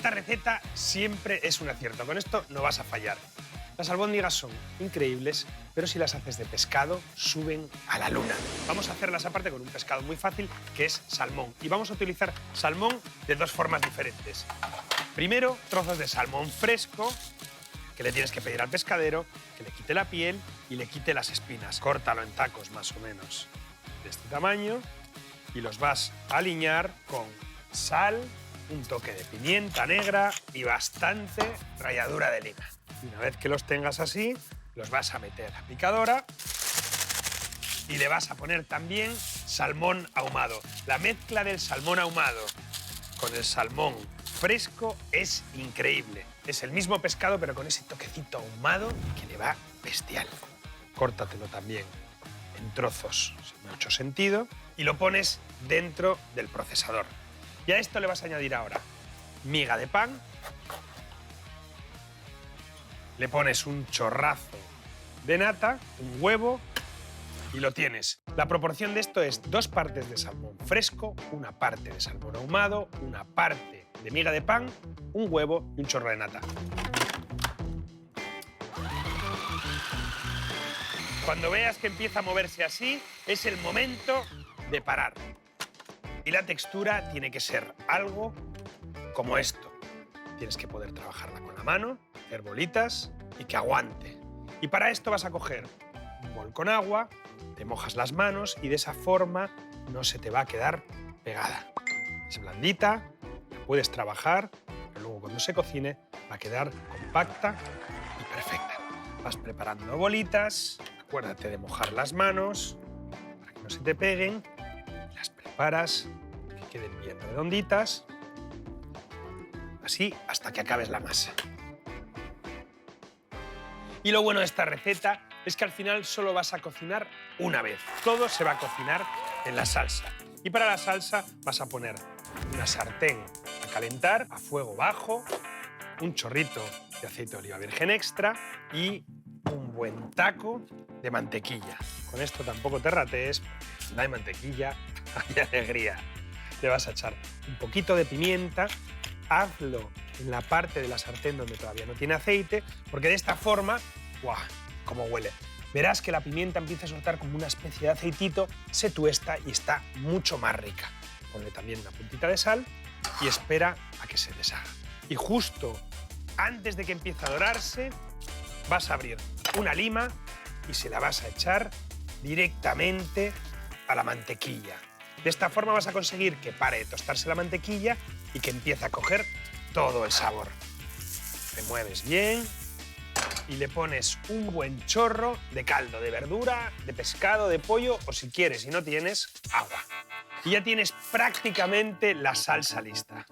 Esta receta siempre es un acierto. Con esto no vas a fallar. Las albóndigas son increíbles, pero si las haces de pescado, suben a la luna. Vamos a hacerlas aparte con un pescado muy fácil, que es salmón. Y vamos a utilizar salmón de dos formas diferentes. Primero, trozos de salmón fresco, que le tienes que pedir al pescadero, que le quite la piel y le quite las espinas. Córtalo en tacos más o menos de este tamaño y los vas a aliñar con sal, un toque de pimienta negra y bastante ralladura de lima. Y una vez que los tengas así, los vas a meter a la picadora y le vas a poner también salmón ahumado. La mezcla del salmón ahumado con el salmón fresco es increíble. Es el mismo pescado, pero con ese toquecito ahumado que le va bestial. Córtatelo también en trozos sin mucho sentido y lo pones dentro del procesador. Y a esto le vas a añadir ahora miga de pan, le pones un chorrazo de nata, un huevo y lo tienes. La proporción de esto es 2 partes de salmón fresco, 1 parte de salmón ahumado, 1 parte de miga de pan, un huevo y un chorro de nata. Cuando veas que empieza a moverse así, es el momento de parar. Y la textura tiene que ser algo como esto. Tienes que poder trabajarla con la mano, hacer bolitas y que aguante. Y para esto vas a coger un bol con agua, te mojas las manos y de esa forma no se te va a quedar pegada. Es blandita, la puedes trabajar, pero luego cuando se cocine va a quedar compacta y perfecta. Vas preparando bolitas, acuérdate de mojar las manos para que no se te peguen, las preparas, que queden bien redonditas, así hasta que acabes la masa. Y lo bueno de esta receta es que al final solo vas a cocinar una vez. Todo se va a cocinar en la salsa. Y para la salsa vas a poner una sartén a calentar a fuego bajo, un chorrito de aceite de oliva virgen extra y un buen taco de mantequilla. Con esto tampoco te ratees, no hay mantequilla, hay alegría. Le vas a echar un poquito de pimienta, hazlo en la parte de la sartén donde todavía no tiene aceite, porque de esta forma, ¡guau!, cómo huele. Verás que la pimienta empieza a soltar como una especie de aceitito, se tuesta y está mucho más rica. Ponle también una puntita de sal y espera a que se deshaga. Y justo antes de que empiece a dorarse, vas a abrir una lima y se la vas a echar directamente a la mantequilla. De esta forma vas a conseguir que pare de tostarse la mantequilla y que empiece a coger todo el sabor. Remueves bien y le pones un buen chorro de caldo, de verdura, de pescado, de pollo o si quieres, si no tienes, agua. Y ya tienes prácticamente la salsa lista.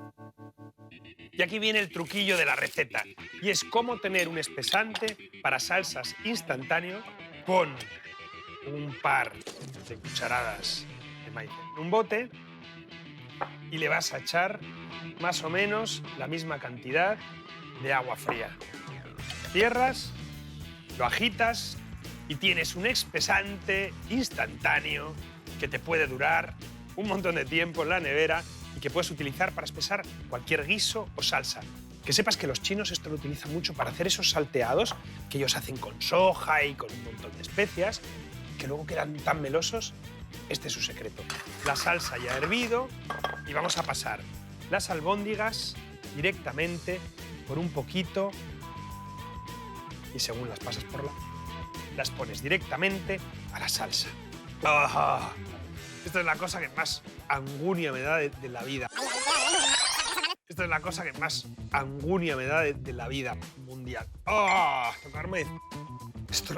Y aquí viene el truquillo de la receta, y es cómo tener un espesante para salsas instantáneo con un par de cucharadas de maíz en un bote y le vas a echar más o menos la misma cantidad de agua fría. Cierras, lo agitas y tienes un espesante instantáneo que te puede durar un montón de tiempo en la nevera y que puedes utilizar para espesar cualquier guiso o salsa. Que sepas que los chinos esto lo utilizan mucho para hacer esos salteados que ellos hacen con soja y con un montón de especias, que luego quedan tan melosos. Este es su secreto. La salsa ya ha hervido y vamos a pasar las albóndigas directamente por un poquito y según las pasas por las pones directamente a la salsa. ¡Ah! Esto es la cosa que más angunia me da de la vida. Esto es la cosa que más angunia me da de la vida mundial. ¡Oh! Tocarme esto.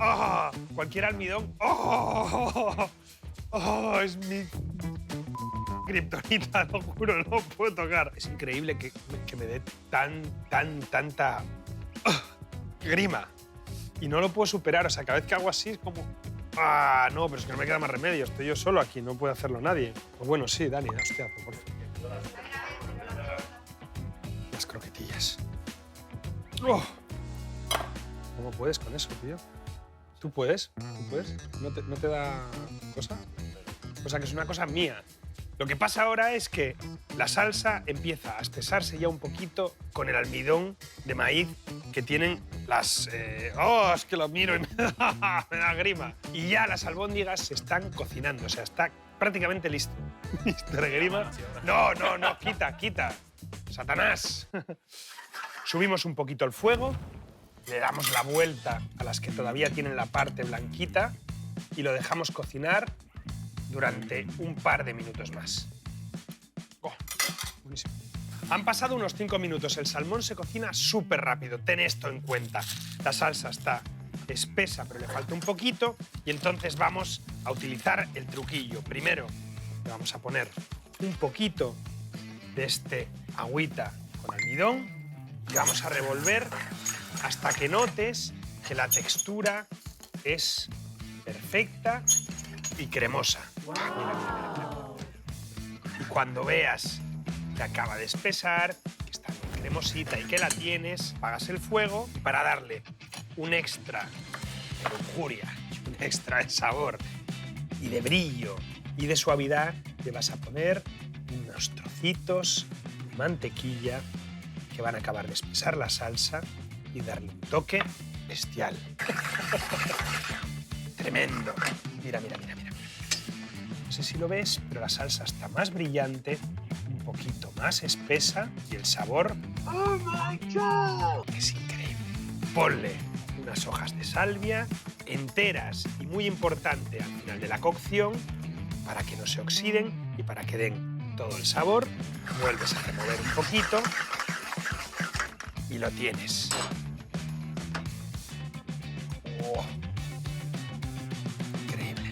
¡Oh! Cualquier almidón. ¡Oh! ¡Oh! Es mi kriptonita, lo juro, no puedo tocar. Es increíble que me dé tanta grima. Y no lo puedo superar. O sea, cada vez que hago así es como... ¡Ah! No, pero es que no me queda más remedio. Estoy yo solo aquí, no puede hacerlo nadie. Pues bueno, sí, Dani, hostia, por favor. Las croquetillas. ¡Oh! ¿Cómo puedes con eso, tío? ¿Tú puedes? ¿Tú puedes? ¿No te da cosa? O sea, que es una cosa mía. Lo que pasa ahora es que la salsa empieza a espesarse ya un poquito con el almidón de maíz que tienen las... ¡Oh, es que lo miro y me da grima! Y ya las albóndigas se están cocinando, o sea, está prácticamente listo. ¿Mister Grima? No, quita. ¡Satanás! Subimos un poquito el fuego, le damos la vuelta a las que todavía tienen la parte blanquita y lo dejamos cocinar durante un par de minutos más. Oh, buenísimo. Han pasado unos 5 minutos. El salmón se cocina súper rápido. Ten esto en cuenta. La salsa está espesa, pero le falta un poquito. Y entonces vamos a utilizar el truquillo. Primero, le vamos a poner un poquito de este agüita con almidón y vamos a revolver hasta que notes que la textura es perfecta y cremosa. Mira. Y cuando veas que acaba de espesar, que está bien cremosita y que la tienes, apagas el fuego y para darle un extra de lujuria, un extra de sabor y de brillo y de suavidad, le vas a poner unos trocitos de mantequilla que van a acabar de espesar la salsa y darle un toque bestial. Tremendo. Mira. No sé si lo ves, pero la salsa está más brillante, un poquito más espesa y el sabor... ¡Oh, my God! Es increíble. Ponle unas hojas de salvia enteras y muy importante al final de la cocción para que no se oxiden y para que den todo el sabor. Vuelves a remover un poquito y lo tienes. Oh. Increíble.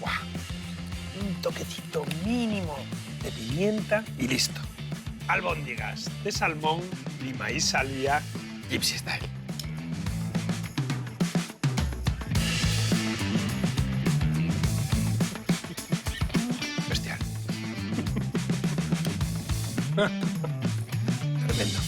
¡Wow! Un toquecito mínimo de pimienta y listo. Albóndigas de salmón, lima y salvia, Gypsy Style. Bestial. Tremendo.